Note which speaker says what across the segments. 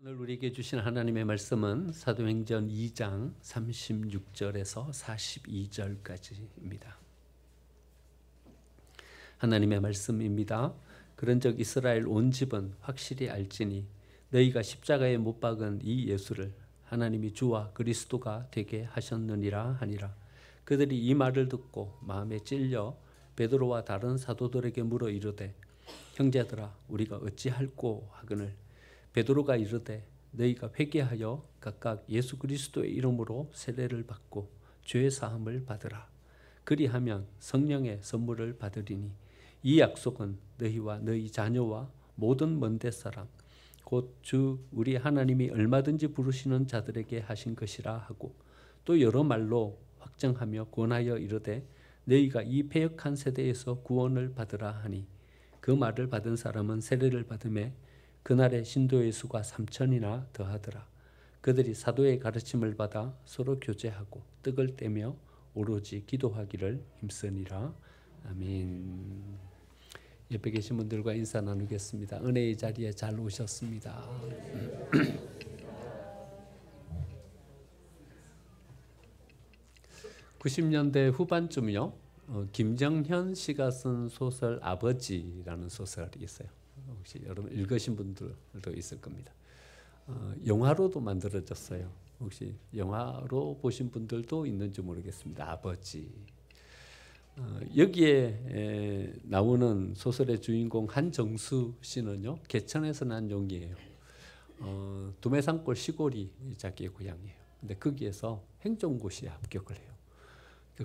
Speaker 1: 오늘 우리에게 주신 하나님의 말씀은 사도행전 2장 36절에서 42절까지입니다. 하나님의 말씀입니다. 그런즉 이스라엘 온 집은 확실히 알지니 너희가 십자가에 못 박은 이 예수를 하나님이 주와 그리스도가 되게 하셨느니라 하니라. 그들이 이 말을 듣고 마음에 찔려 베드로와 다른 사도들에게 물어 이르되 형제들아 우리가 어찌할꼬 하거늘 베드로가 이르되 너희가 회개하여 각각 예수 그리스도의 이름으로 세례를 받고 죄 사함을 받으라. 그리하면 성령의 선물을 받으리니 이 약속은 너희와 너희 자녀와 모든 먼데 사람 곧 주 우리 하나님이 얼마든지 부르시는 자들에게 하신 것이라 하고 또 여러 말로 확정하며 권하여 이르되 너희가 이 패역한 세대에서 구원을 받으라 하니 그 말을 받은 사람은 세례를 받음에 그날에 신도의 수가 3,000이나 더하더라. 그들이 사도의 가르침을 받아 서로 교제하고 떡을 떼며 오로지 기도하기를 힘쓰니라. 아멘. 옆에 계신 분들과 인사 나누겠습니다. 은혜의 자리에 잘 오셨습니다. 90년대 후반쯤요. 김정현 씨가 쓴 소설 아버지라는 소설이 있어요. 혹시 여러분 읽으신 분들도 있을 겁니다. 영화로도 만들어졌어요. 혹시 영화로 보신 분들도 있는지 모르겠습니다. 아버지. 여기에 나오는 소설의 주인공 한정수 씨는요, 개천에서 난 용이에요. 두메산골 시골이 자기의 고향이에요. 근데 거기에서 행정고시에 합격을 해요.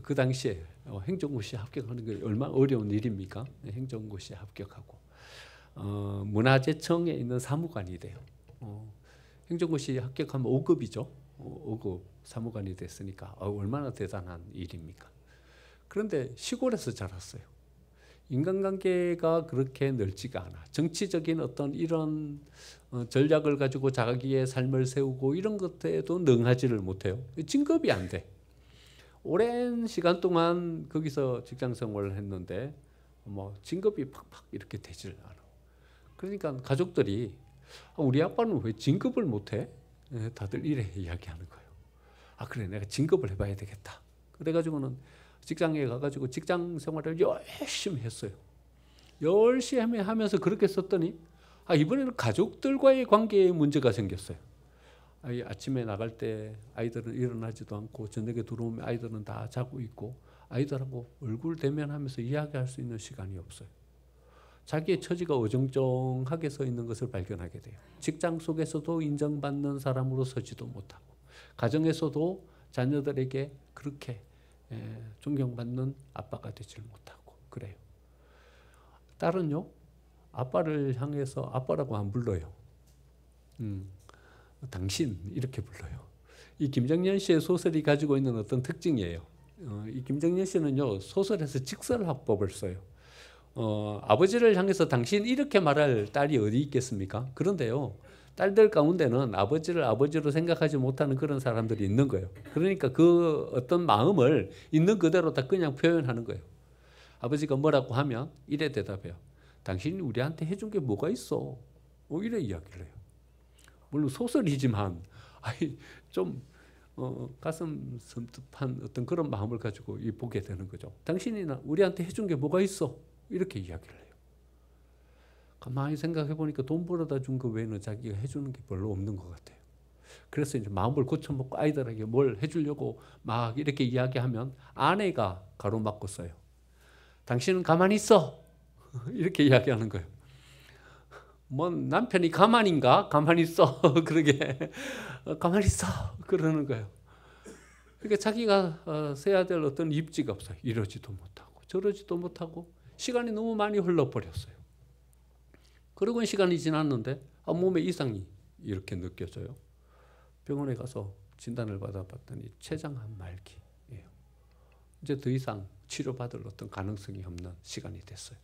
Speaker 1: 그 당시에 행정고시에 합격하는 게 얼마나 어려운 일입니까? 행정고시에 합격하고 문화재청에 있는 사무관이 돼요. 행정고시 합격하면 5급이죠. 5급 사무관이 됐으니까 얼마나 대단한 일입니까? 그런데 시골에서 자랐어요. 인간관계가 그렇게 넓지가 않아. 정치적인 어떤 이런 전략을 가지고 자기의 삶을 세우고 이런 것에도 능하지를 못해요. 진급이 안 돼. 오랜 시간 동안 거기서 직장 생활을 했는데 뭐 진급이 팍팍 이렇게 되질 않아. 그러니까 가족들이 우리 아빠는 왜 진급을 못해? 다들 이래 이야기하는 거예요. 그래 내가 진급을 해봐야 되겠다. 그래가지고는 직장에 가가지고 직장 생활을 열심히 했어요. 열심히 하면서 그렇게 썼더니 이번에는 가족들과의 관계에 문제가 생겼어요. 아침에 나갈 때 아이들은 일어나지도 않고 저녁에 들어오면 아이들은 다 자고 있고 아이들하고 얼굴 대면하면서 이야기할 수 있는 시간이 없어요. 자기의 처지가 어정쩡하게 서 있는 것을 발견하게 돼요. 직장 속에서도 인정받는 사람으로 서지도 못하고 가정에서도 자녀들에게 그렇게 존경받는 아빠가 되질 못하고 그래요. 딸은요, 아빠를 향해서 아빠라고 안 불러요. 당신 이렇게 불러요. 이 김정현 씨의 소설이 가지고 있는 어떤 특징이에요. 이 김정현 씨는요, 소설에서 직설화법을 써요. 아버지를 향해서 당신 이렇게 말할 딸이 어디 있겠습니까? 그런데요, 딸들 가운데는 아버지를 아버지로 생각하지 못하는 그런 사람들이 있는 거예요. 그러니까 그 어떤 마음을 있는 그대로 다 그냥 표현하는 거예요. 아버지가 뭐라고 하면 이래 대답해요. 당신이 우리한테 해준 게 뭐가 있어? 이래 이야기를 해요. 물론 소설이지만 좀 가슴 섬뜩한 어떤 그런 마음을 가지고 보게 되는 거죠. 당신이 우리한테 해준 게 뭐가 있어? 이렇게 이야기를 해요. 가만히 생각해 보니까 돈 벌어다 준 거 외에는 자기가 해주는 게 별로 없는 것 같아요. 그래서 이제 마음을 고쳐먹고 아이들에게 뭘 해주려고 막 이렇게 이야기하면 아내가 가로막고 써요. 당신은 가만히 있어. 이렇게 이야기하는 거예요. 뭐 남편이 가만인가? 가만히 있어. 그러게 가만히 있어. 그러는 거예요. 그러니까 자기가 써야 될 어떤 입지가 없어요. 이러지도 못하고 저러지도 못하고 시간이 너무 많이 흘러버렸어요. 그러고 시간이 지났는데 몸에 이상이 이렇게 느껴져요. 병원에 가서 진단을 받아봤더니 췌장암 말기예요. 이제 더 이상 치료받을 어떤 가능성이 없는 시간이 됐어요.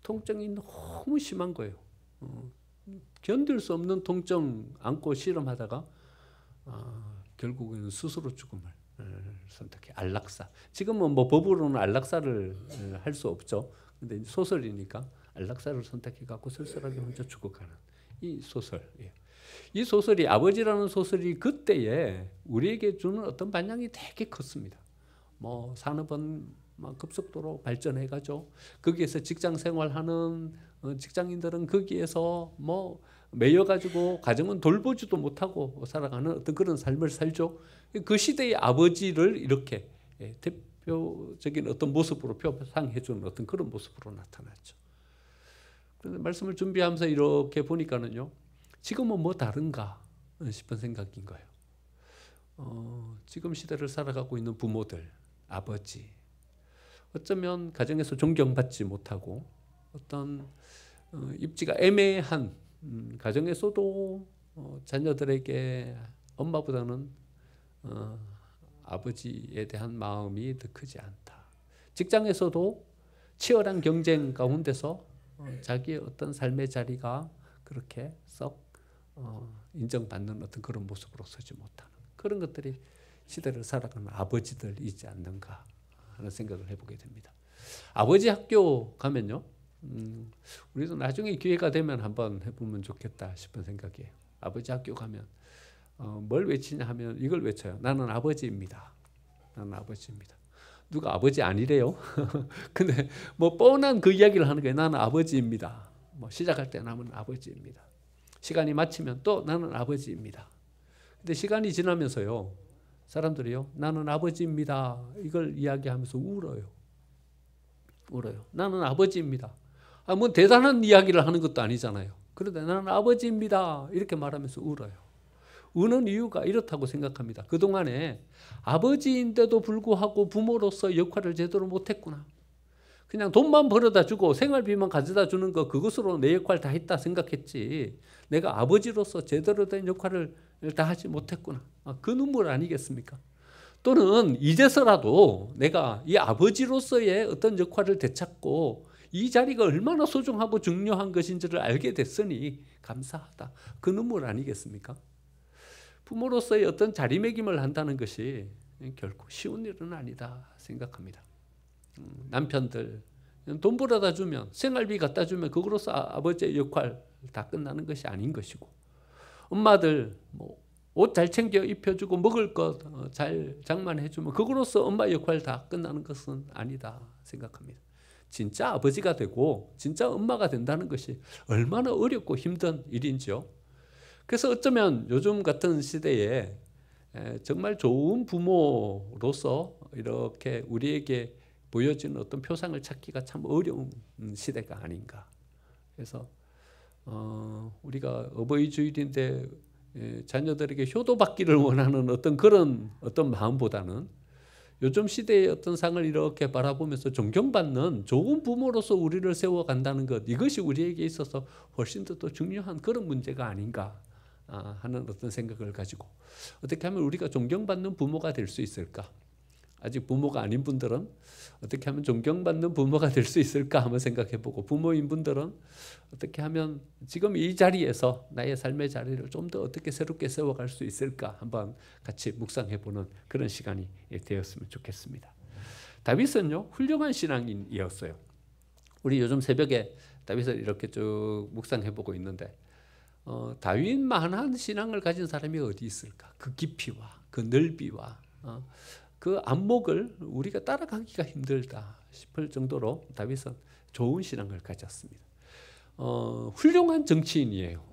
Speaker 1: 통증이 너무 심한 거예요. 견딜 수 없는 통증 안고 실험하다가 결국에는 스스로 죽음을 선택해. 안락사. 지금은 뭐 법으로는 안락사를 할 수 없죠. 근데 소설이니까 안락사를 선택해 갖고 쓸쓸하게 혼자 죽어가는 이 소설이에요. 이 소설이 아버지라는 소설이 그때에 우리에게 주는 어떤 반향이 되게 컸습니다. 뭐 산업은 막 급속도로 발전해가죠. 거기에서 직장 생활하는 직장인들은 거기에서 뭐 매여가지고 가정은 돌보지도 못하고 살아가는 어떤 그런 삶을 살죠. 그 시대의 아버지를 이렇게 대표적인 어떤 모습으로 표상해주는 어떤 그런 모습으로 나타났죠. 그런데 말씀을 준비하면서 이렇게 보니까는요, 지금은 뭐 다른가 싶은 생각인 거예요. 지금 시대를 살아가고 있는 부모들, 아버지, 어쩌면 가정에서 존경받지 못하고 어떤 입지가 애매한 가정에서도 자녀들에게 엄마보다는 아버지에 대한 마음이 더 크지 않다. 직장에서도 치열한 경쟁 가운데서 자기의 어떤 삶의 자리가 그렇게 썩 인정받는 어떤 그런 모습으로 서지 못하는 그런 것들이 시대를 살아가는 아버지들이지 않는가 하는 생각을 해보게 됩니다. 아버지 학교 가면요, 우리도 나중에 기회가 되면 한번 해보면 좋겠다 싶은 생각이에요. 아버지 학교 가면 뭘 외치냐 하면 이걸 외쳐요. 나는 아버지입니다. 나는 아버지입니다. 누가 아버지 아니래요? 근데 뭐 뻔한 그 이야기를 하는 거예요. 나는 아버지입니다. 뭐 시작할 때 나는 아버지입니다. 시간이 마치면 또 나는 아버지입니다. 근데 시간이 지나면서요, 사람들이요, 나는 아버지입니다. 이걸 이야기하면서 울어요. 울어요. 나는 아버지입니다. 뭐 대단한 이야기를 하는 것도 아니잖아요. 그런데 나는 아버지입니다. 이렇게 말하면서 울어요. 우는 이유가 이렇다고 생각합니다. 그동안에 아버지인데도 불구하고 부모로서 역할을 제대로 못했구나. 그냥 돈만 벌어다 주고 생활비만 가져다 주는 거, 그것으로 내 역할 다 했다 생각했지, 내가 아버지로서 제대로 된 역할을 다 하지 못했구나. 그 눈물 아니겠습니까? 또는 이제서라도 내가 이 아버지로서의 어떤 역할을 되찾고 이 자리가 얼마나 소중하고 중요한 것인지를 알게 됐으니 감사하다. 그 눈물 아니겠습니까? 부모로서의 어떤 자리매김을 한다는 것이 결코 쉬운 일은 아니다 생각합니다. 남편들 돈 벌어다 주면, 생활비 갖다 주면 그거로서 아버지의 역할 다 끝나는 것이 아닌 것이고, 엄마들 뭐 옷 잘 챙겨 입혀주고 먹을 것 잘 장만해주면 그거로서 엄마 역할 다 끝나는 것은 아니다 생각합니다. 진짜 아버지가 되고 진짜 엄마가 된다는 것이 얼마나 어렵고 힘든 일인지요. 그래서 어쩌면 요즘 같은 시대에 정말 좋은 부모로서 이렇게 우리에게 보여지는 어떤 표상을 찾기가 참 어려운 시대가 아닌가. 그래서 우리가 어버이 주일인데 자녀들에게 효도받기를 원하는 어떤 그런 어떤 마음보다는 요즘 시대의 어떤 상을 이렇게 바라보면서 존경받는 좋은 부모로서 우리를 세워간다는 것, 이것이 우리에게 있어서 훨씬 더 중요한 그런 문제가 아닌가 하는 어떤 생각을 가지고, 어떻게 하면 우리가 존경받는 부모가 될 수 있을까? 아직 부모가 아닌 분들은 어떻게 하면 존경받는 부모가 될 수 있을까 한번 생각해보고, 부모인 분들은 어떻게 하면 지금 이 자리에서 나의 삶의 자리를 좀 더 어떻게 새롭게 세워갈 수 있을까 한번 같이 묵상해보는 그런 시간이 되었으면 좋겠습니다. 다윗은요, 훌륭한 신앙인이었어요. 우리 요즘 새벽에 다윗을 이렇게 쭉 묵상해보고 있는데 다윗만한 신앙을 가진 사람이 어디 있을까? 그 깊이와 그 넓이와 그 안목을 우리가 따라가기가 힘들다 싶을 정도로 다윗은 좋은 신앙을 가졌습니다. 훌륭한 정치인이에요.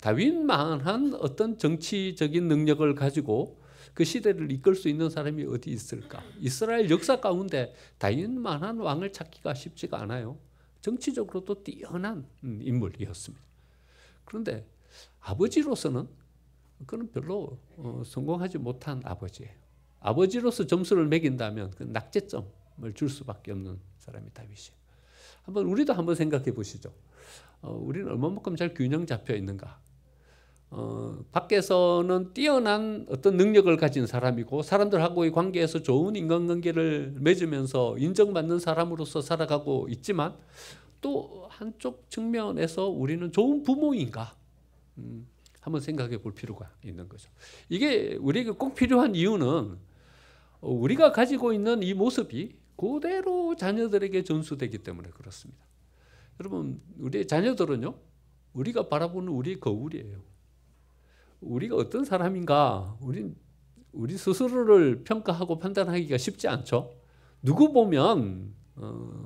Speaker 1: 다윗만한 어떤 정치적인 능력을 가지고 그 시대를 이끌 수 있는 사람이 어디 있을까? 이스라엘 역사 가운데 다윗만한 왕을 찾기가 쉽지가 않아요. 정치적으로도 뛰어난 인물이었습니다. 그런데 아버지로서는 그는 별로 성공하지 못한 아버지예요. 아버지로서 점수를 매긴다면 그 낙제점을 줄 수밖에 없는 사람이 다윗이에요. 우리도 한번 생각해 보시죠. 우리는 얼마만큼 잘 균형 잡혀 있는가? 밖에서는 뛰어난 어떤 능력을 가진 사람이고 사람들하고의 관계에서 좋은 인간관계를 맺으면서 인정받는 사람으로서 살아가고 있지만, 또 한쪽 측면에서 우리는 좋은 부모인가? 한번 생각해 볼 필요가 있는 거죠. 이게 우리에게 꼭 필요한 이유는 우리가 가지고 있는 이 모습이 그대로 자녀들에게 전수되기 때문에 그렇습니다. 여러분, 우리의 자녀들은요, 우리가 바라보는 우리의 거울이에요. 우리가 어떤 사람인가 우리 스스로를 평가하고 판단하기가 쉽지 않죠. 누구 보면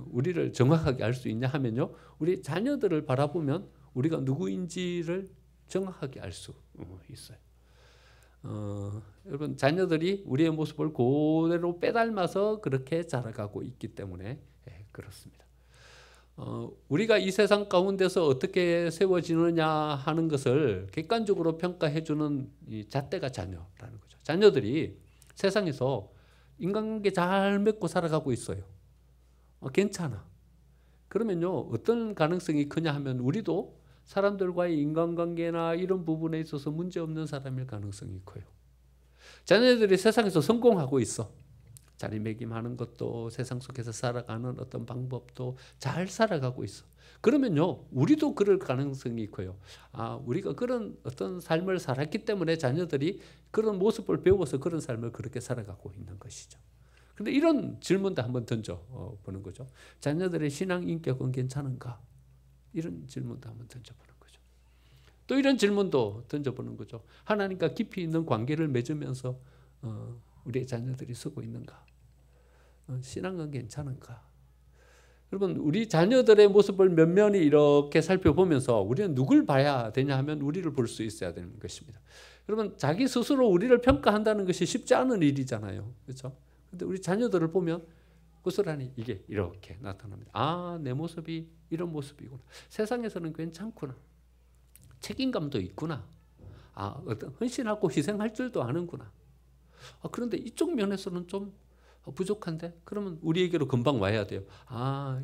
Speaker 1: 우리를 정확하게 알 수 있냐 하면요, 우리 자녀들을 바라보면 우리가 누구인지를 정확하게 알 수 있어요. 여러분, 자녀들이 우리의 모습을 그대로 빼닮아서 그렇게 자라가고 있기 때문에 그렇습니다. 우리가 이 세상 가운데서 어떻게 세워지느냐 하는 것을 객관적으로 평가해주는 이 잣대가 자녀라는 거죠. 자녀들이 세상에서 인간관계 잘 맺고 살아가고 있어요. 괜찮아. 그러면요, 어떤 가능성이 크냐 하면 우리도 사람들과의 인간관계나 이런 부분에 있어서 문제없는 사람일 가능성이 커요. 자녀들이 세상에서 성공하고 있어. 자리매김하는 것도 세상 속에서 살아가는 어떤 방법도 잘 살아가고 있어. 그러면요, 우리도 그럴 가능성이 커요. 우리가 그런 어떤 삶을 살았기 때문에 자녀들이 그런 모습을 배워서 그런 삶을 그렇게 살아가고 있는 것이죠. 근데 이런 질문도 한번 던져보는 거죠. 자녀들의 신앙 인격은 괜찮은가? 이런 질문도 한번 던져보는 거죠. 또 이런 질문도 던져보는 거죠. 하나님과 깊이 있는 관계를 맺으면서 우리의 자녀들이 쓰고 있는가? 신앙은 괜찮은가? 여러분, 우리 자녀들의 모습을 면면히 이렇게 살펴보면서 우리는 누굴 봐야 되냐 하면 우리를 볼 수 있어야 되는 것입니다. 여러분, 자기 스스로 우리를 평가한다는 것이 쉽지 않은 일이잖아요. 그렇죠? 근데 우리 자녀들을 보면 고스란히 이게 이렇게 나타납니다. 내 모습이 이런 모습이구나. 세상에서는 괜찮구나. 책임감도 있구나. 어떤 헌신하고 희생할 줄도 아는구나. 그런데 이쪽 면에서는 좀 부족한데? 그러면 우리에게로 금방 와야 돼요.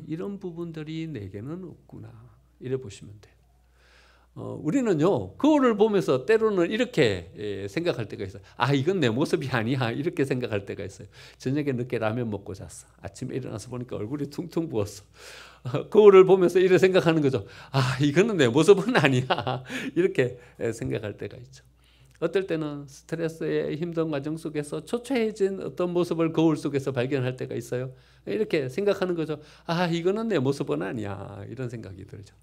Speaker 1: 이런 부분들이 내게는 없구나. 이래 보시면 돼요. 우리는요, 거울을 보면서 때로는 이렇게 생각할 때가 있어요. 이건 내 모습이 아니야. 이렇게 생각할 때가 있어요. 저녁에 늦게 라면 먹고 잤어. 아침에 일어나서 보니까 얼굴이 퉁퉁 부었어. 거울을 보면서 이렇게 생각하는 거죠. 이거는 내 모습은 아니야. 이렇게 생각할 때가 있죠. 어떨 때는 스트레스의 힘든 과정 속에서 초췌해진 어떤 모습을 거울 속에서 발견할 때가 있어요. 이렇게 생각하는 거죠. 이거는 내 모습은 아니야. 이런 생각이 들죠.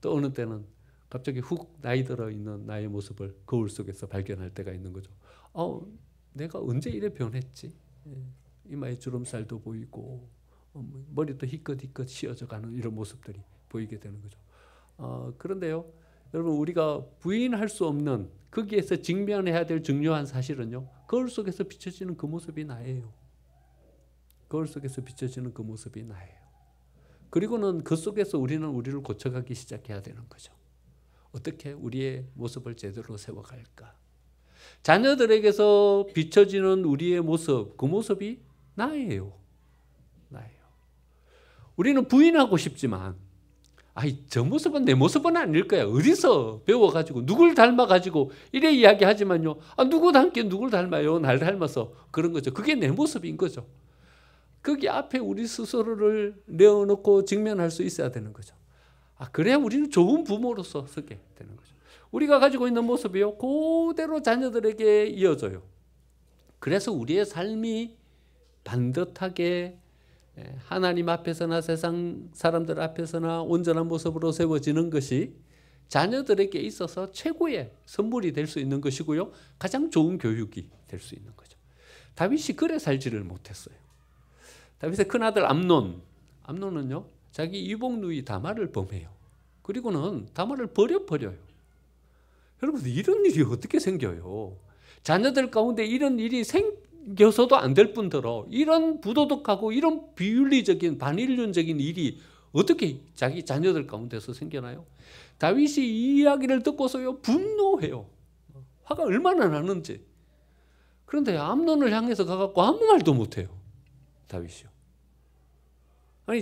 Speaker 1: 또 어느 때는 갑자기 훅 나이 들어 있는 나의 모습을 거울 속에서 발견할 때가 있는 거죠. 내가 언제 이래 변했지? 이마에 주름살도 보이고 머리도 희끗희끗 휘어져 가는 이런 모습들이 보이게 되는 거죠. 그런데요, 여러분, 우리가 부인할 수 없는 거기에서 직면해야 될 중요한 사실은요, 거울 속에서 비춰지는 그 모습이 나예요. 거울 속에서 비춰지는 그 모습이 나예요. 그리고는 그 속에서 우리는 우리를 고쳐가기 시작해야 되는 거죠. 어떻게 우리의 모습을 제대로 세워갈까? 자녀들에게서 비춰지는 우리의 모습, 그 모습이 나예요. 나예요. 우리는 부인하고 싶지만 저 모습은 내 모습은 아닐 거야. 어디서 배워가지고 누굴 닮아가지고 이래 이야기하지만요, 누구 닮긴 누굴 닮아요? 날 닮아서. 그런 거죠. 그게 내 모습인 거죠. 거기 앞에 우리 스스로를 내어놓고 직면할 수 있어야 되는 거죠. 그래야 우리는 좋은 부모로서 서게 되는 거죠. 우리가 가지고 있는 모습이요, 그대로 자녀들에게 이어져요. 그래서 우리의 삶이 반듯하게 하나님 앞에서나 세상 사람들 앞에서나 온전한 모습으로 세워지는 것이 자녀들에게 있어서 최고의 선물이 될 수 있는 것이고요, 가장 좋은 교육이 될 수 있는 거죠. 다윗이 그래 살지를 못했어요. 다윗의 큰아들 암논은요, 자기 이복 누이 다말을 범해요. 그리고는 다말을 버려요. 여러분, 이런 일이 어떻게 생겨요? 자녀들 가운데 이런 일이 생겨서도 안 될 뿐더러 이런 부도덕하고 이런 비윤리적인 반인륜적인 일이 어떻게 자기 자녀들 가운데서 생겨나요? 다윗이 이 이야기를 듣고서요, 분노해요. 화가 얼마나 나는지. 그런데 암논을 향해서 가갖고 아무 말도 못해요. 다윗이요.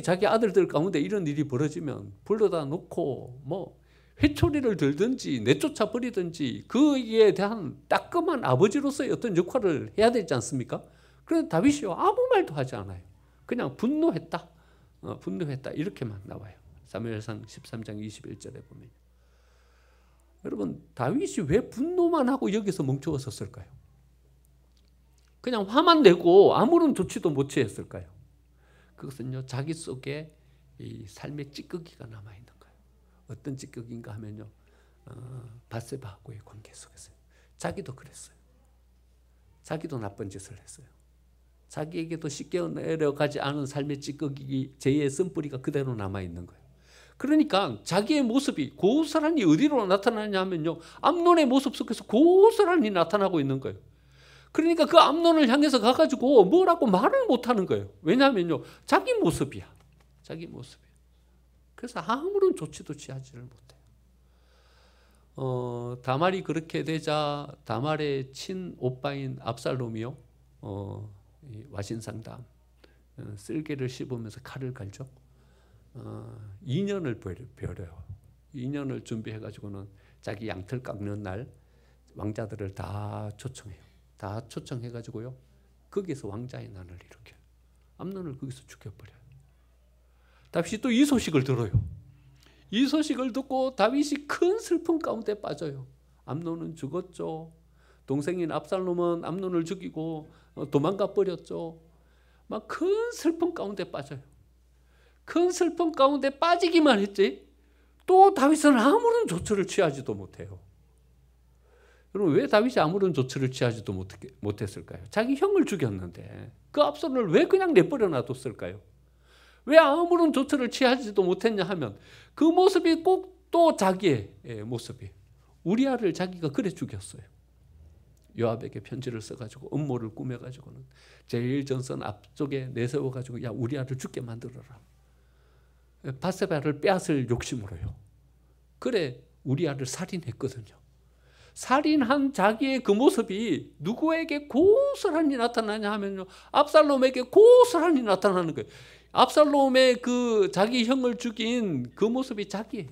Speaker 1: 자기 아들들 가운데 이런 일이 벌어지면 불러다 놓고 회초리를 들든지 내쫓아 버리든지 그에 대한 따끔한 아버지로서의 어떤 역할을 해야 되지 않습니까? 그런데 다윗이요, 아무 말도 하지 않아요. 그냥 분노했다. 분노했다. 이렇게만 나와요. 사무엘상 13장 21절에 보면. 여러분, 다윗이 왜 분노만 하고 여기서 멈추어 섰을까요? 그냥 화만 내고 아무런 조치도 못 취했을까요? 그것은요, 자기 속에 이 삶의 찌꺼기가 남아있는 거예요. 어떤 찌꺼기인가 하면요, 밧세바하고의 관계 속에서요. 자기도 그랬어요. 자기도 나쁜 짓을 했어요. 자기에게도 쉽게 내려가지 않은 삶의 찌꺼기, 죄의 쓴뿌리가 그대로 남아있는 거예요. 그러니까 자기의 모습이 고스란히 어디로 나타나냐 하면요, 암논의 모습 속에서 고스란히 나타나고 있는 거예요. 그러니까 그 암논을 향해서 가가지고 뭐라고 말을 못하는 거예요. 왜냐하면요, 자기 모습이야. 자기 모습이야. 그래서 아무런 조치도 취하지를 못해요. 다말이 그렇게 되자 다말의 친오빠인 압살롬이요, 와신상담, 쓸개를 씹으면서 칼을 갈죠. 2년을 벼려요. 2년을 준비해가지고는 자기 양털 깎는 날 왕자들을 다 초청해요. 다 초청해가지고요, 거기서 왕자의 난을 일으켜요. 암논을 거기서 죽여버려요. 다윗이 또 이 소식을 들어요. 이 소식을 듣고 다윗이 큰 슬픔 가운데 빠져요. 암논은 죽었죠. 동생인 압살롬은 암논을 죽이고 도망가 버렸죠. 막 큰 슬픔 가운데 빠져요. 큰 슬픔 가운데 빠지기만 했지 또 다윗은 아무런 조처를 취하지도 못해요. 여러분, 왜 다윗이 아무런 조처를 취하지도 못했을까요? 자기 형을 죽였는데 그 압살롬을 왜 그냥 내버려 놔뒀을까요? 왜 아무런 조처를 취하지도 못했냐 하면 그 모습이 꼭 또 자기의 모습이, 우리아를 자기가 그래 죽였어요. 요압에게 편지를 써가지고 음모를 꾸며가지고는 제일 전선 앞쪽에 내세워가지고 야, 우리아를 죽게 만들어라. 바세바를 빼앗을 욕심으로요. 그래 우리아를 살인했거든요. 살인한 자기의 그 모습이 누구에게 고스란히 나타나냐 하면요, 압살롬에게 고스란히 나타나는 거예요. 압살롬의 그 자기 형을 죽인 그 모습이 자기예요.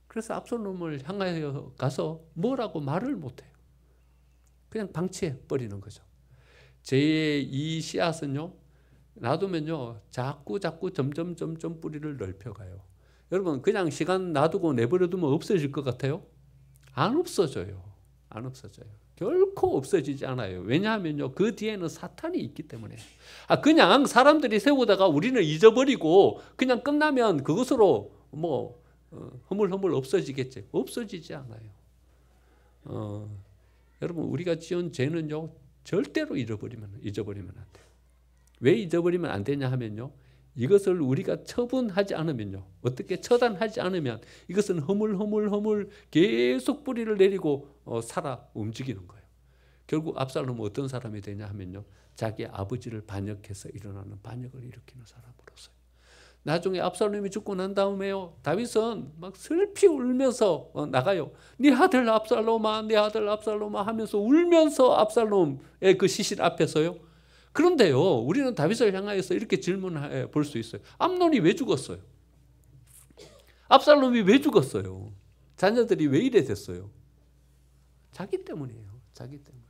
Speaker 1: 그래서 압살롬을 향하여 가서 뭐라고 말을 못해요. 그냥 방치해 버리는 거죠. 제 이 씨앗은요, 놔두면요 자꾸 점점 뿌리를 넓혀가요. 여러분, 그냥 시간 놔두고 내버려두면 없어질 것 같아요? 안 없어져요. 안 없어져요. 결코 없어지지 않아요. 왜냐하면요, 그 뒤에는 사탄이 있기 때문에. 그냥 사람들이 세우다가 우리는 잊어버리고 그냥 끝나면 그것으로 뭐 허물허물 없어지겠지. 없어지지 않아요. 여러분, 우리가 지은 죄는요 절대로 잊어버리면 안 돼요. 왜 잊어버리면 안 되냐 하면요, 이것을 우리가 처분하지 않으면요, 어떻게 처단하지 않으면 이것은 허물 계속 뿌리를 내리고 살아 움직이는 거예요. 결국 압살롬은 어떤 사람이 되냐 하면요, 자기 아버지를 반역해서 일어나는 반역을 일으키는 사람으로서요. 나중에 압살롬이 죽고 난 다음에요, 다윗은 막 슬피 울면서 나가요. 네 아들 압살롬아, 네 아들 압살롬아 하면서 울면서 압살롬의 그 시신 앞에서요. 그런데요, 우리는 다윗을 향하여서 이렇게 질문해 볼 수 있어요. 암논이 왜 죽었어요? 압살롬이 왜 죽었어요? 자녀들이 왜 이래 됐어요? 자기 때문이에요. 자기 때문에.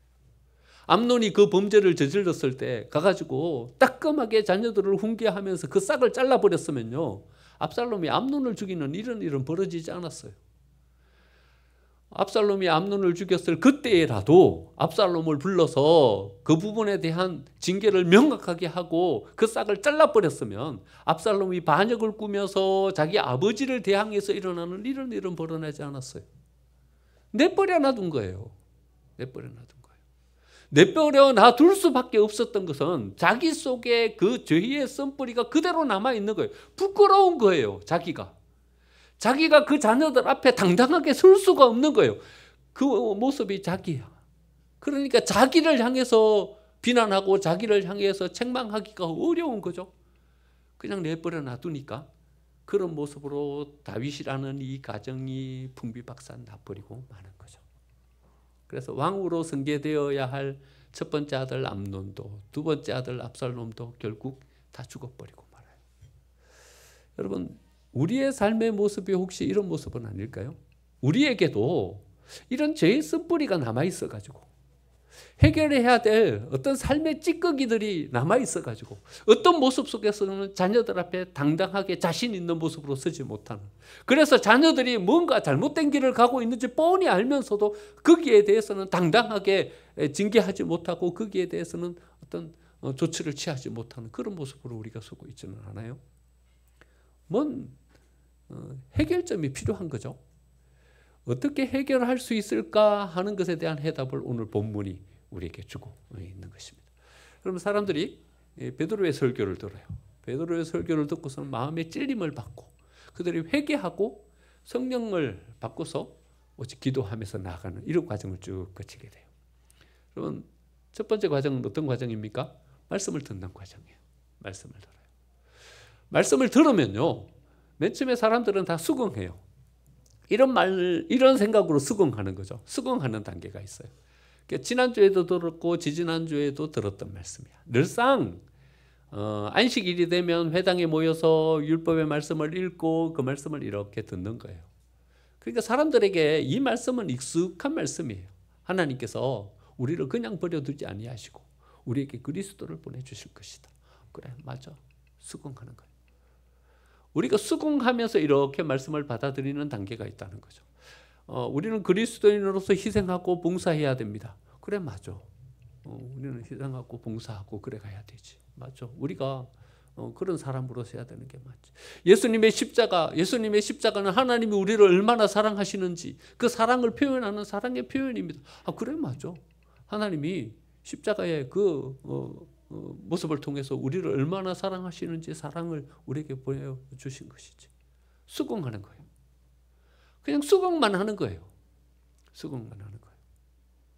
Speaker 1: 암논이 그 범죄를 저질렀을 때 가가지고 따끔하게 자녀들을 훈계하면서 그 싹을 잘라버렸으면요, 압살롬이 암논을 죽이는 이런 일은 벌어지지 않았어요. 압살롬이 암논을 죽였을 그때라도 압살롬을 불러서 그 부분에 대한 징계를 명확하게 하고 그 싹을 잘라버렸으면 압살롬이 반역을 꾸며서 자기 아버지를 대항해서 일어나는 이런 일은 벌어나지 않았어요. 내버려 놔둔 거예요. 내버려 놔둔 거예요. 내버려 놔둘 수밖에 없었던 것은 자기 속에 그 죄의 쓴뿌리가 그대로 남아있는 거예요. 부끄러운 거예요. 자기가 그 자녀들 앞에 당당하게 설 수가 없는 거예요. 그 모습이 자기야. 그러니까 자기를 향해서 비난하고 자기를 향해서 책망하기가 어려운 거죠. 그냥 내버려 놔두니까 그런 모습으로 다윗이라는 이 가정이 풍비박산 나버리고 마는 거죠. 그래서 왕으로 승계되어야 할 첫 번째 아들 암논도 두 번째 아들 압살롬도 결국 다 죽어버리고 말아요. 여러분, 우리의 삶의 모습이 혹시 이런 모습은 아닐까요? 우리에게도 이런 죄의 쓴뿌리가 남아있어가지고 해결해야 될 어떤 삶의 찌꺼기들이 남아있어가지고 어떤 모습 속에서는 자녀들 앞에 당당하게 자신 있는 모습으로 서지 못하는, 그래서 자녀들이 뭔가 잘못된 길을 가고 있는지 뻔히 알면서도 거기에 대해서는 당당하게 징계하지 못하고 거기에 대해서는 어떤 조치를 취하지 못하는 그런 모습으로 우리가 서고 있지는 않아요? 뭔 해결점이 필요한 거죠. 어떻게 해결할 수 있을까 하는 것에 대한 해답을 오늘 본문이 우리에게 주고 있는 것입니다. 그러면 사람들이 베드로의 설교를 들어요. 베드로의 설교를 듣고서는 마음의 찔림을 받고 그들이 회개하고 성령을 받고서 오직 기도하면서 나아가는 이런 과정을 쭉 거치게 돼요. 그러면 첫 번째 과정은 어떤 과정입니까? 말씀을 듣는 과정이에요. 말씀을 들어요. 말씀을 들으면요, 맨 처음에 사람들은 다 수긍해요. 이런 생각으로 수긍하는 거죠. 수긍하는 단계가 있어요. 그러니까 지난주에도 들었고 지지난주에도 들었던 말씀이야. 늘상 안식일이 되면 회당에 모여서 율법의 말씀을 읽고 그 말씀을 이렇게 듣는 거예요. 그러니까 사람들에게 이 말씀은 익숙한 말씀이에요. 하나님께서 우리를 그냥 버려두지 아니하시고 우리에게 그리스도를 보내주실 것이다. 그래, 맞아. 수긍하는 거예요. 우리가 수긍하면서 이렇게 말씀을 받아들이는 단계가 있다는 거죠. 우리는 그리스도인으로서 희생하고 봉사해야 됩니다. 그래, 맞아. 우리는 희생하고 봉사하고 그래 가야 되지. 맞아. 우리가 그런 사람으로서 해야 되는 게 맞지. 예수님의 십자가는 하나님이 우리를 얼마나 사랑하시는지 그 사랑을 표현하는 사랑의 표현입니다. 그래, 맞아. 하나님이 십자가의 그 모습을 통해서 우리를 얼마나 사랑하시는지 사랑을 우리에게 보여주신 것이지. 수긍하는 거예요. 그냥 수긍만 하는 거예요. 수긍만 하는 거예요.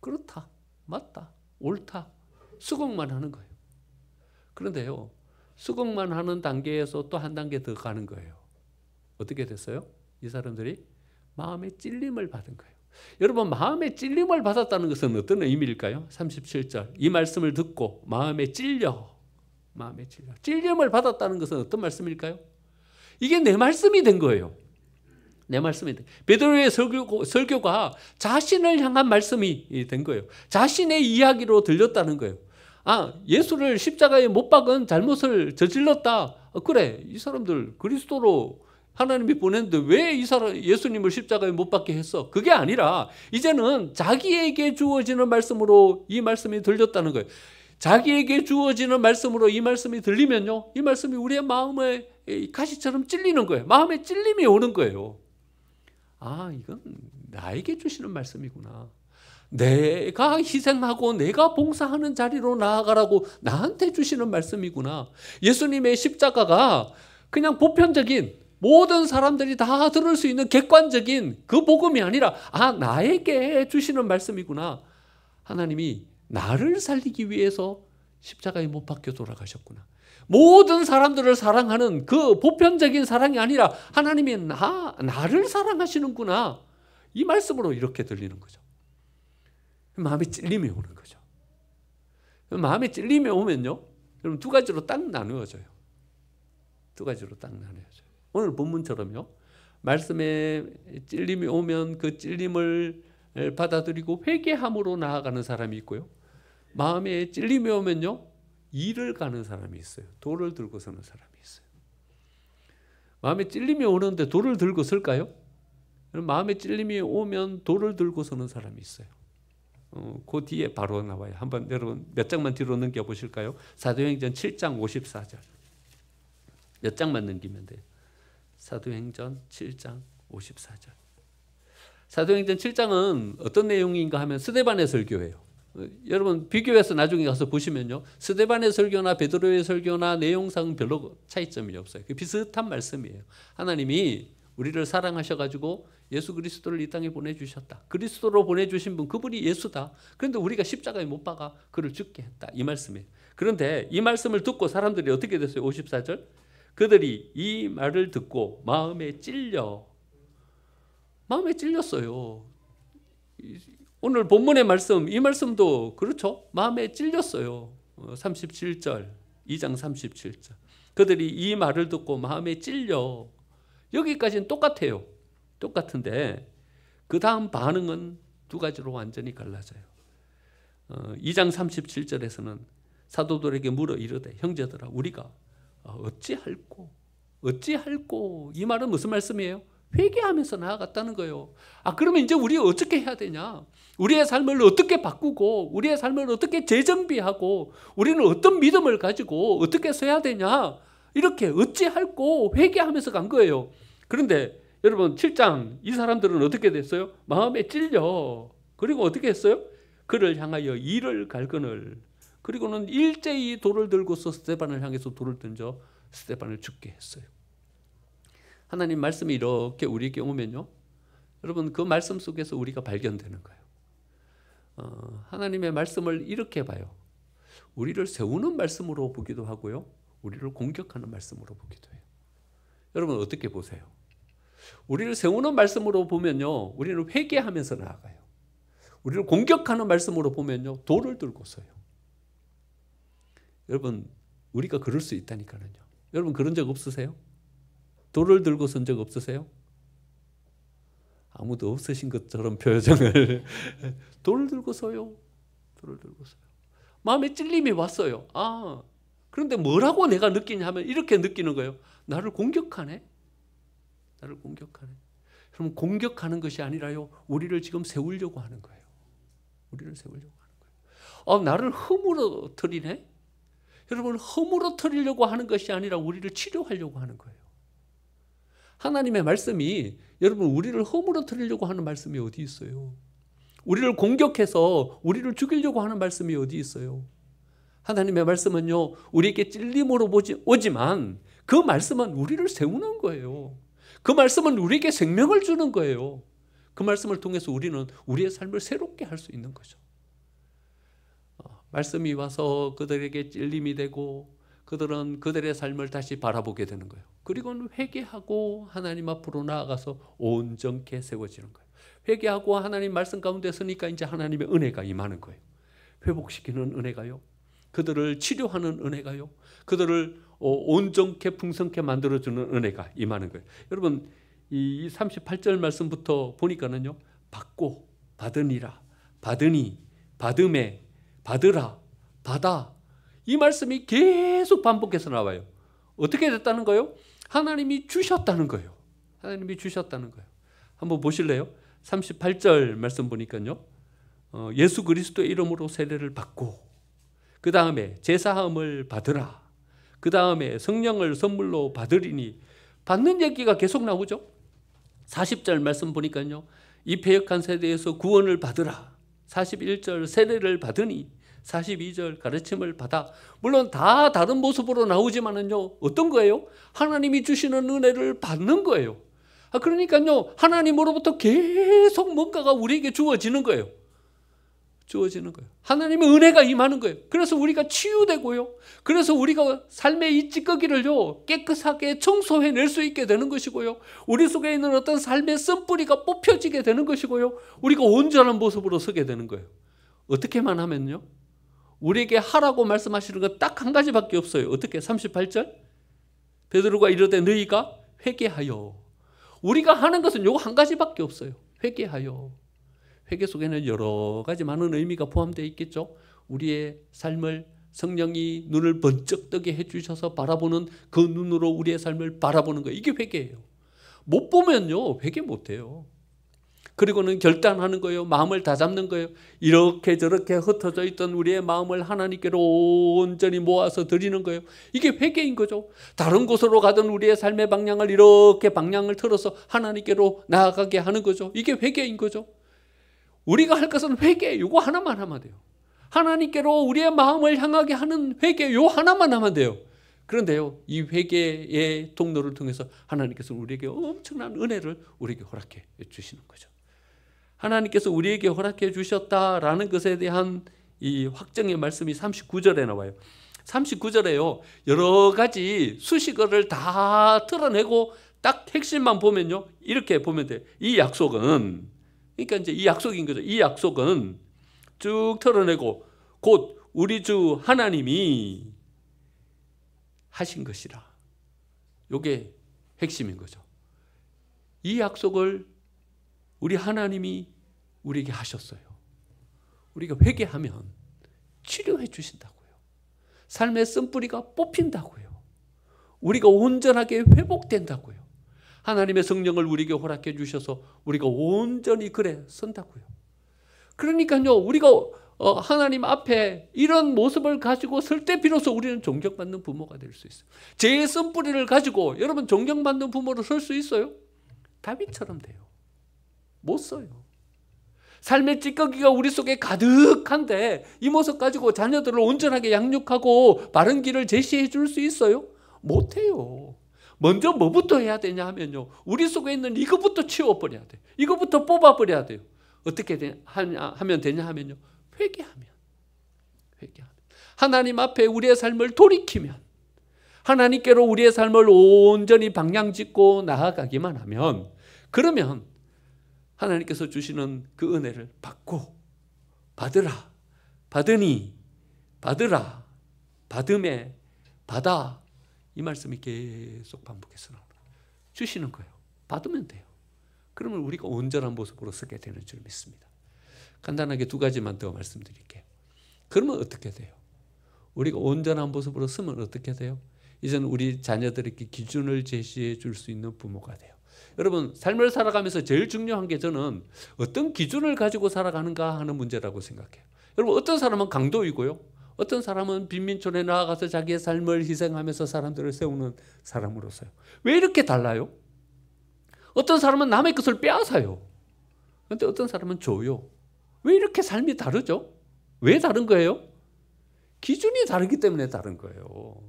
Speaker 1: 그렇다, 맞다, 옳다, 수긍만 하는 거예요. 그런데요, 수긍만 하는 단계에서 또 한 단계 더 가는 거예요. 어떻게 됐어요? 이 사람들이 마음의 찔림을 받은 거예요. 여러분, 마음의 찔림을 받았다는 것은 어떤 의미일까요? 37절, 이 말씀을 듣고 마음에 찔려. 찔림을 받았다는 것은 어떤 말씀일까요? 이게 내 말씀이 된 거예요. 내 말씀이 된. 베드로의 설교가 자신을 향한 말씀이 된 거예요. 자신의 이야기로 들렸다는 거예요. 예수를 십자가에 못 박은 잘못을 저질렀다. 그래, 이 사람들 그리스도로 하나님이 보냈는데 왜 예수님을 십자가에 못 박게 했어? 그게 아니라 이제는 자기에게 주어지는 말씀으로 이 말씀이 들렸다는 거예요. 자기에게 주어지는 말씀으로 이 말씀이 들리면요, 이 말씀이 우리의 마음에 가시처럼 찔리는 거예요. 마음에 찔림이 오는 거예요. 이건 나에게 주시는 말씀이구나. 내가 희생하고 내가 봉사하는 자리로 나아가라고 나한테 주시는 말씀이구나. 예수님의 십자가가 그냥 보편적인 모든 사람들이 다 들을 수 있는 객관적인 그 복음이 아니라 나에게 주시는 말씀이구나. 하나님이 나를 살리기 위해서 십자가에 못 박혀 돌아가셨구나. 모든 사람들을 사랑하는 그 보편적인 사랑이 아니라 하나님이 나를 사랑하시는구나. 이 말씀으로 이렇게 들리는 거죠. 마음에 찔림이 오는 거죠. 마음에 찔림이 오면요, 여러분 두 가지로 딱 나누어져요. 두 가지로 딱 나누어져요. 오늘 본문처럼요, 말씀에 찔림이 오면 그 찔림을 받아들이고 회개함으로 나아가는 사람이 있고요, 마음에 찔림이 오면요, 일을 가는 사람이 있어요. 돌을 들고 서는 사람이 있어요. 마음에 찔림이 오는데 돌을 들고 설까요? 마음에 찔림이 오면 돌을 들고 서는 사람이 있어요. 그 뒤에 바로 나와요. 한번 여러분 몇 장만 뒤로 넘겨보실까요? 사도행전 7장 54절. 몇 장만 넘기면 돼요. 사도행전 7장 54절. 사도행전 7장은 어떤 내용인가 하면 스데반의 설교예요. 여러분 비교해서 나중에 가서 보시면요, 스데반의 설교나 베드로의 설교나 내용상 별로 차이점이 없어요. 비슷한 말씀이에요. 하나님이 우리를 사랑하셔가지고 예수 그리스도를 이 땅에 보내주셨다. 그리스도로 보내주신 분, 그분이 예수다. 그런데 우리가 십자가에 못 박아 그를 죽게 했다. 이 말씀이에요. 그런데 이 말씀을 듣고 사람들이 어떻게 됐어요? 54절. 그들이 이 말을 듣고 마음에 찔렸어요. 오늘 본문의 말씀, 이 말씀도 그렇죠. 마음에 찔렸어요. 37절, 2장 37절. 그들이 이 말을 듣고 마음에 찔려. 여기까지는 똑같아요. 똑같은데 그 다음 반응은 두 가지로 완전히 갈라져요. 2장 37절에서는 사도들에게 물어 이르되 형제들아 우리가 어찌할꼬 이 말은 무슨 말씀이에요? 회개하면서 나아갔다는 거예요. 그러면 이제 우리 어떻게 해야 되냐? 우리의 삶을 어떻게 바꾸고 우리의 삶을 어떻게 재정비하고 우리는 어떤 믿음을 가지고 어떻게 서야 되냐? 이렇게 어찌할꼬 회개하면서 간 거예요. 그런데 여러분 7장 이 사람들은 어떻게 됐어요? 마음에 찔려. 그리고 어떻게 했어요? 그를 향하여 이를 갈거늘. 그리고는 일제히 돌을 들고서 스데반을 향해서 돌을 던져 스데반을 죽게 했어요. 하나님 말씀이 이렇게 우리에게 오면요, 여러분 그 말씀 속에서 우리가 발견되는 거예요. 하나님의 말씀을 이렇게 봐요. 우리를 세우는 말씀으로 보기도 하고요, 우리를 공격하는 말씀으로 보기도 해요. 여러분 어떻게 보세요? 우리를 세우는 말씀으로 보면요, 우리는 회개하면서 나아가요. 우리를 공격하는 말씀으로 보면요, 돌을 들고서요. 여러분 우리가 그럴 수 있다니까요. 여러분 그런 적 없으세요? 돌을 들고 선 적 없으세요? 아무도 없으신 것처럼 표정을. 돌을 들고 서요. 돌을 들고 서요. 마음에 찔림이 왔어요. 그런데 뭐라고 내가 느끼냐 하면 이렇게 느끼는 거예요. 나를 공격하네. 나를 공격하네. 그럼 공격하는 것이 아니라요, 우리를 지금 세우려고 하는 거예요. 우리를 세우려고 하는 거예요. 나를 허물어뜨리네. 여러분 허물어뜨리려고 하는 것이 아니라 우리를 치료하려고 하는 거예요. 하나님의 말씀이 여러분 우리를 허물어뜨리려고 하는 말씀이 어디 있어요? 우리를 공격해서 우리를 죽이려고 하는 말씀이 어디 있어요? 하나님의 말씀은요, 우리에게 찔림으로 오지만 그 말씀은 우리를 세우는 거예요. 그 말씀은 우리에게 생명을 주는 거예요. 그 말씀을 통해서 우리는 우리의 삶을 새롭게 할 수 있는 거죠. 말씀이 와서 그들에게 찔림이 되고 그들은 그들의 삶을 다시 바라보게 되는 거예요. 그리고는 회개하고 하나님 앞으로 나아가서 온전케 세워지는 거예요. 회개하고 하나님 말씀 가운데 서니까 이제 하나님의 은혜가 임하는 거예요. 회복시키는 은혜가요, 그들을 치료하는 은혜가요, 그들을 온전케 풍성케 만들어주는 은혜가 임하는 거예요. 여러분 이 38절 말씀부터 보니까는요, 받고 받으니라, 받으니, 받음에, 받으라, 받아, 이 말씀이 계속 반복해서 나와요. 어떻게 됐다는 거예요? 하나님이 주셨다는 거예요. 하나님이 주셨다는 거예요. 한번 보실래요? 38절 말씀 보니까요, 예수 그리스도의 이름으로 세례를 받고 그 다음에 제사함을 받으라, 그 다음에 성령을 선물로 받으리니, 받는 얘기가 계속 나오죠. 40절 말씀 보니까요, 이 패역한 세대에서 구원을 받으라, 41절 세례를 받으니, 42절 가르침을 받아. 물론 다 다른 모습으로 나오지만은요, 어떤 거예요? 하나님이 주시는 은혜를 받는 거예요. 그러니까요, 하나님으로부터 계속 뭔가가 우리에게 주어지는 거예요. 주어지는 거예요. 하나님의 은혜가 임하는 거예요. 그래서 우리가 치유되고요, 그래서 우리가 삶의 이 찌꺼기를요 깨끗하게 청소해낼 수 있게 되는 것이고요, 우리 속에 있는 어떤 삶의 쓴뿌리가 뽑혀지게 되는 것이고요, 우리가 온전한 모습으로 서게 되는 거예요. 어떻게만 하면요, 우리에게 하라고 말씀하시는 건 딱 한 가지밖에 없어요. 어떻게? 38절 베드로가 이르되 너희가 회개하여. 우리가 하는 것은 요거 한 가지밖에 없어요. 회개하여. 회개 속에는 여러 가지 많은 의미가 포함되어 있겠죠. 우리의 삶을 성령이 눈을 번쩍 뜨게 해주셔서 바라보는 그 눈으로 우리의 삶을 바라보는 거예요. 이게 회개예요. 못 보면요 회개 못해요. 그리고는 결단하는 거예요. 마음을 다잡는 거예요. 이렇게 저렇게 흩어져 있던 우리의 마음을 하나님께로 온전히 모아서 드리는 거예요. 이게 회개인 거죠. 다른 곳으로 가던 우리의 삶의 방향을 이렇게 방향을 틀어서 하나님께로 나아가게 하는 거죠. 이게 회개인 거죠. 우리가 할 것은 회개, 이거 하나만 하면 돼요. 하나님께로 우리의 마음을 향하게 하는 회개, 요 하나만 하면 돼요. 그런데요, 이 회개의 통로를 통해서 하나님께서 우리에게 엄청난 은혜를 우리에게 허락해 주시는 거죠. 하나님께서 우리에게 허락해 주셨다라는 것에 대한 이 확정의 말씀이 39절에 나와요. 39절에요, 여러 가지 수식어를 다 틀어내고 딱 핵심만 보면요, 이렇게 보면 돼요. 이 약속은, 그러니까 이제 이 약속인 거죠. 이 약속은 쭉 털어내고 곧 우리 주 하나님이 하신 것이라. 이게 핵심인 거죠. 이 약속을 우리 하나님이 우리에게 하셨어요. 우리가 회개하면 치료해 주신다고요. 삶의 쓴뿌리가 뽑힌다고요. 우리가 온전하게 회복된다고요. 하나님의 성령을 우리에게 허락해 주셔서 우리가 온전히 글에 선다고요. 그러니까요, 우리가 하나님 앞에 이런 모습을 가지고 설 때 비로소 우리는 존경받는 부모가 될 수 있어요. 죄의 쓴뿌리를 가지고 여러분 존경받는 부모로 설 수 있어요? 다윗처럼 돼요. 못 써요. 삶의 찌꺼기가 우리 속에 가득한데 이 모습 가지고 자녀들을 온전하게 양육하고 바른 길을 제시해 줄 수 있어요? 못해요. 먼저 뭐부터 해야 되냐 하면요, 우리 속에 있는 이것부터 치워버려야 돼요. 이것부터 뽑아버려야 돼요. 어떻게 하면 되냐 하면요, 회개하면. 하나님 앞에 우리의 삶을 돌이키면, 하나님께로 우리의 삶을 온전히 방향짓고 나아가기만 하면, 그러면 하나님께서 주시는 그 은혜를 받고, 받으라, 받으니, 받으라, 받음에, 받아, 이 말씀이 계속 반복해서 나오는 거예요. 주시는 거예요. 받으면 돼요. 그러면 우리가 온전한 모습으로 서게 되는 줄 믿습니다. 간단하게 두 가지만 더 말씀드릴게요. 그러면 어떻게 돼요? 우리가 온전한 모습으로 서면 어떻게 돼요? 이제는 우리 자녀들에게 기준을 제시해 줄 수 있는 부모가 돼요. 여러분, 삶을 살아가면서 제일 중요한 게 저는 어떤 기준을 가지고 살아가는가 하는 문제라고 생각해요. 여러분, 어떤 사람은 강도이고요, 어떤 사람은 빈민촌에 나아가서 자기의 삶을 희생하면서 사람들을 세우는 사람으로서요. 왜 이렇게 달라요? 어떤 사람은 남의 것을 빼앗아요. 그런데 어떤 사람은 줘요. 왜 이렇게 삶이 다르죠? 왜 다른 거예요? 기준이 다르기 때문에 다른 거예요.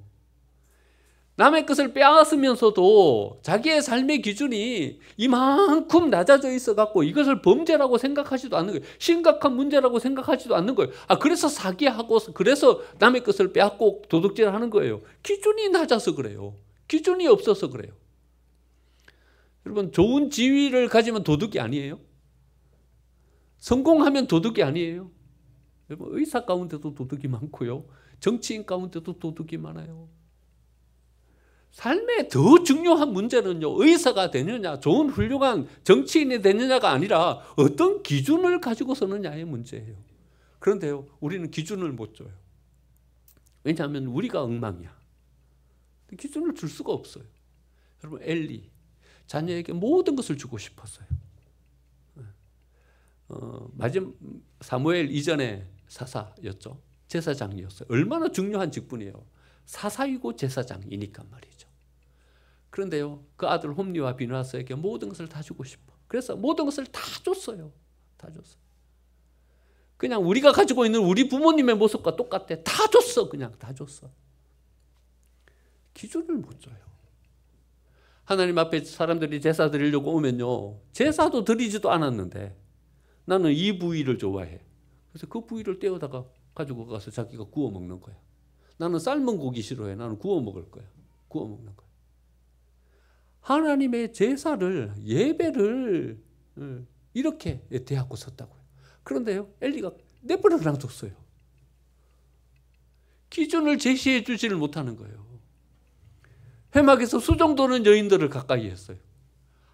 Speaker 1: 남의 것을 빼앗으면서도 자기의 삶의 기준이 이만큼 낮아져 있어갖고 이것을 범죄라고 생각하지도 않는 거예요. 심각한 문제라고 생각하지도 않는 거예요. 그래서 사기하고, 그래서 남의 것을 빼앗고 도둑질하는 거예요. 기준이 낮아서 그래요. 기준이 없어서 그래요. 여러분, 좋은 지위를 가지면 도둑이 아니에요. 성공하면 도둑이 아니에요. 여러분, 의사 가운데도 도둑이 많고요, 정치인 가운데도 도둑이 많아요. 삶의 더 중요한 문제는요, 의사가 되느냐, 좋은 훌륭한 정치인이 되느냐가 아니라 어떤 기준을 가지고 서느냐의 문제예요. 그런데요, 우리는 기준을 못 줘요. 왜냐하면 우리가 엉망이야. 기준을 줄 수가 없어요. 여러분, 엘리 자녀에게 모든 것을 주고 싶었어요. 사무엘 이전에 사사였죠. 제사장이었어요. 얼마나 중요한 직분이에요. 사사이고 제사장이니까 말이죠. 그런데요, 그 아들 홈리와 비느하스에게 모든 것을 다 주고 싶어. 그래서 모든 것을 다 줬어요. 다 줬어요. 그냥 우리가 가지고 있는 우리 부모님의 모습과 똑같아. 다 줬어. 그냥 다 줬어. 기준을 못 줘요. 하나님 앞에 사람들이 제사 드리려고 오면요, 제사도 드리지도 않았는데 나는 이 부위를 좋아해. 그래서 그 부위를 떼어다가 가지고 가서 자기가 구워 먹는 거야. 나는 삶은 고기 싫어해. 나는 구워 먹을 거야. 구워 먹는 거야. 하나님의 제사를, 예배를 이렇게 대하고 섰다고요. 그런데요, 엘리가 내버려 놔뒀어요. 기준을 제시해 주지를 못하는 거예요. 회막에서 수정도는 여인들을 가까이 했어요.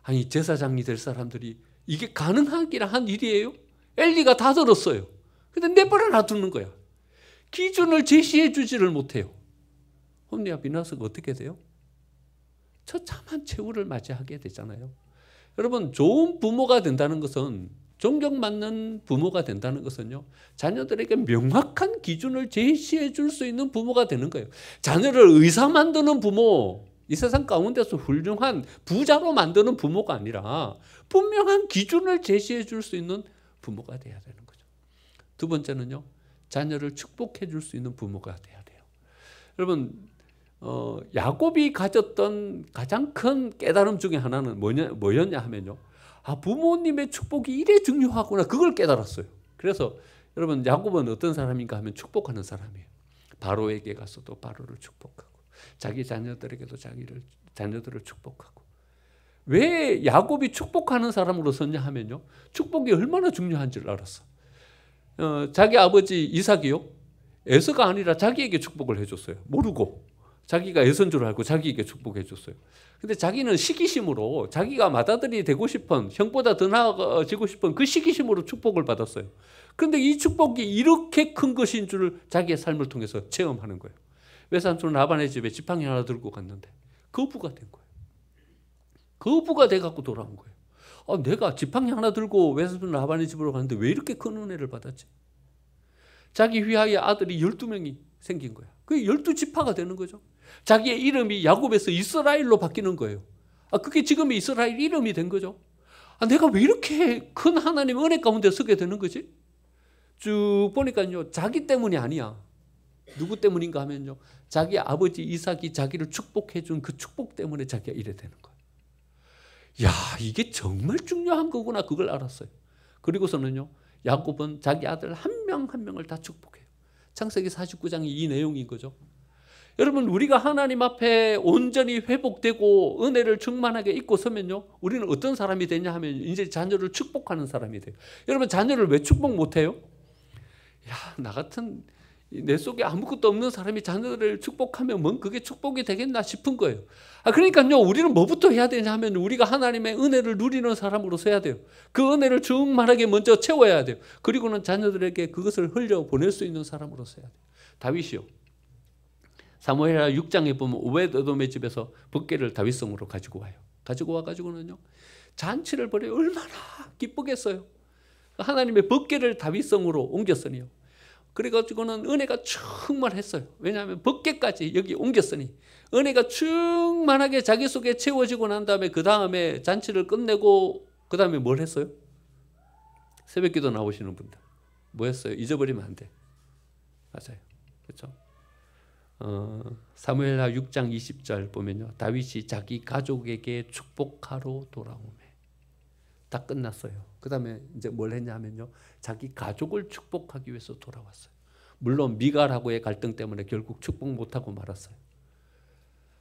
Speaker 1: 아니, 제사장이 될 사람들이 이게 가능하기라 한 일이에요? 엘리가 다 들었어요. 근데 내버려 놔두는 거야. 기준을 제시해 주지를 못해요. 홈리와 비느하스가 어떻게 돼요? 처참한 최후를 맞이하게 되잖아요. 여러분, 좋은 부모가 된다는 것은, 존경받는 부모가 된다는 것은요, 자녀들에게 명확한 기준을 제시해 줄 수 있는 부모가 되는 거예요. 자녀를 의사 만드는 부모, 이 세상 가운데서 훌륭한 부자로 만드는 부모가 아니라 분명한 기준을 제시해 줄 수 있는 부모가 돼야 되는 거죠. 두 번째는요, 자녀를 축복해 줄 수 있는 부모가 돼야 돼요. 여러분, 야곱이 가졌던 가장 큰 깨달음 중에 하나는 뭐였냐 하면요, 부모님의 축복이 이래 중요하구나, 그걸 깨달았어요. 그래서 여러분, 야곱은 어떤 사람인가 하면 축복하는 사람이에요. 바로에게 가서도 바로를 축복하고, 자기 자녀들에게도 자녀들을 축복하고. 왜 야곱이 축복하는 사람으로 섰냐 하면요, 축복이 얼마나 중요한지를 알았어. 자기 아버지 이삭이요, 에서가 아니라 자기에게 축복을 해줬어요. 모르고 자기가 에서인 줄 알고 자기에게 축복해 줬어요. 근데 자기는 시기심으로, 자기가 맏아들이 되고 싶은, 형보다 더 나아지고 싶은 그 시기심으로 축복을 받았어요. 그런데 이 축복이 이렇게 큰 것인 줄 자기의 삶을 통해서 체험하는 거예요. 외삼촌 라반의 집에 지팡이 하나 들고 갔는데 거부가 된 거예요. 거부가 돼갖고 돌아온 거예요. 내가 지팡이 하나 들고 외삼촌 라반의 집으로 갔는데 왜 이렇게 큰 은혜를 받았지? 자기 휘하에 아들이 12명이 생긴 거야. 그게 12지파가 되는 거죠. 자기의 이름이 야곱에서 이스라엘로 바뀌는 거예요. 그게 지금 이스라엘 이름이 된 거죠. 내가 왜 이렇게 큰 하나님 은혜 가운데 서게 되는 거지? 쭉 보니까요, 자기 때문이 아니야. 누구 때문인가 하면요, 자기 아버지 이삭이 자기를 축복해 준 그 축복 때문에 자기가 이래 되는 거예요. 야, 이게 정말 중요한 거구나, 그걸 알았어요. 그리고서는요, 야곱은 자기 아들 한 명 한 명을 다 축복해요. 창세기 49장이 이 내용인 거죠. 여러분, 우리가 하나님 앞에 온전히 회복되고 은혜를 충만하게 입고 서면요, 우리는 어떤 사람이 되냐 하면 이제 자녀를 축복하는 사람이 돼요. 여러분, 자녀를 왜 축복 못해요? 나 같은 내 속에 아무것도 없는 사람이 자녀를 축복하면 뭔 그게 축복이 되겠나 싶은 거예요. 그러니까요, 우리는 뭐부터 해야 되냐 하면 우리가 하나님의 은혜를 누리는 사람으로서 해야 돼요. 그 은혜를 충만하게 먼저 채워야 돼요. 그리고는 자녀들에게 그것을 흘려보낼 수 있는 사람으로서 해야 돼요. 다윗이요, 사무엘하 6장에 보면 오벳에돔의 집에서 벗개를 다윗성으로 가지고 와요. 가지고 와가지고는요, 잔치를 벌여요. 얼마나 기쁘겠어요. 하나님의 벗개를 다윗성으로 옮겼으니요. 그래가지고는 은혜가 충만했어요. 왜냐하면 벗개까지 여기 옮겼으니 은혜가 충만하게 자기 속에 채워지고 난 다음에 그 다음에 잔치를 끝내고 그 다음에 뭘 했어요? 새벽기도 나오시는 분들 뭐 했어요? 잊어버리면 안 돼. 맞아요. 그렇죠? 사무엘하 6장 20절 보면요, 다윗이 자기 가족에게 축복하러 돌아오매. 다 끝났어요. 그 다음에 이제 뭘 했냐 하면요, 자기 가족을 축복하기 위해서 돌아왔어요. 물론 미갈하고의 갈등 때문에 결국 축복 못하고 말았어요.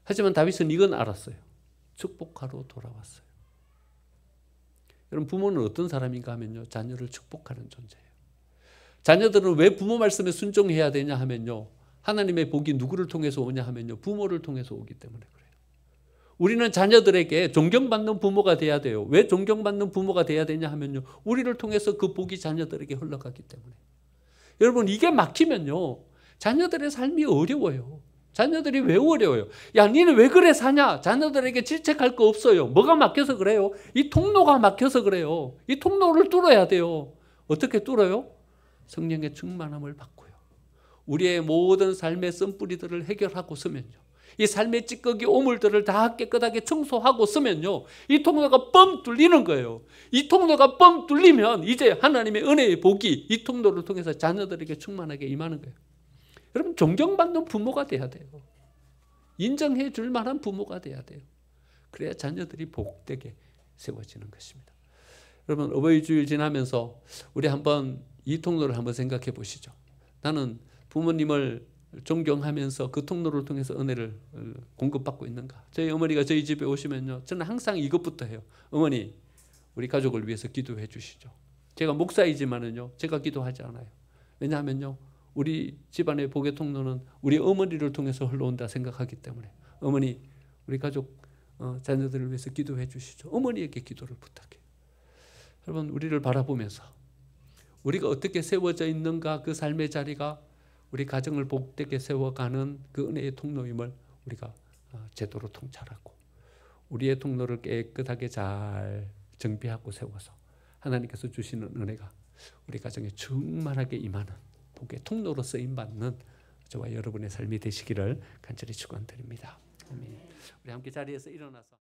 Speaker 1: 하지만 다윗은 이건 알았어요. 축복하러 돌아왔어요. 여러분, 부모는 어떤 사람인가 하면요, 자녀를 축복하는 존재예요. 자녀들은 왜 부모 말씀에 순종해야 되냐 하면요, 하나님의 복이 누구를 통해서 오냐 하면요, 부모를 통해서 오기 때문에 그래요. 우리는 자녀들에게 존경받는 부모가 돼야 돼요. 왜 존경받는 부모가 돼야 되냐 하면요, 우리를 통해서 그 복이 자녀들에게 흘러가기 때문에. 여러분, 이게 막히면요, 자녀들의 삶이 어려워요. 자녀들이 왜 어려워요? 야, 니는 왜 그래 사냐? 자녀들에게 질책할 거 없어요. 뭐가 막혀서 그래요? 이 통로가 막혀서 그래요. 이 통로를 뚫어야 돼요. 어떻게 뚫어요? 성령의 충만함을 받고요. 우리의 모든 삶의 쓴뿌리들을 해결하고 서면요, 이 삶의 찌꺼기 오물들을 다 깨끗하게 청소하고 쓰면요, 이 통로가 뻥 뚫리는 거예요. 이 통로가 뻥 뚫리면 이제 하나님의 은혜의 복이 이 통로를 통해서 자녀들에게 충만하게 임하는 거예요. 여러분, 존경받는 부모가 돼야 돼요. 인정해 줄 만한 부모가 돼야 돼요. 그래야 자녀들이 복되게 세워지는 것입니다. 여러분, 어버이 주일 지나면서 우리 한번 이 통로를 한번 생각해 보시죠. 나는 부모님을 존경하면서 그 통로를 통해서 은혜를 공급받고 있는가? 저희 어머니가 저희 집에 오시면요, 저는 항상 이것부터 해요. 어머니, 우리 가족을 위해서 기도해 주시죠. 제가 목사이지만은요, 제가 기도하지 않아요. 왜냐하면요, 우리 집안의 복의 통로는 우리 어머니를 통해서 흘러온다 생각하기 때문에, 어머니, 우리 가족 자녀들을 위해서 기도해 주시죠. 어머니에게 기도를 부탁해요. 여러분, 우리를 바라보면서 우리가 어떻게 세워져 있는가, 그 삶의 자리가 우리 가정을 복되게 세워가는 그 은혜의 통로임을 우리가 제대로 통찰하고 우리의 통로를 깨끗하게 잘 정비하고 세워서 하나님께서 주시는 은혜가 우리 가정에 충만하게 임하는 복의 통로로 쓰임받는 저와 여러분의 삶이 되시기를 간절히 축원드립니다. 아멘. 우리 함께 자리에서 일어나서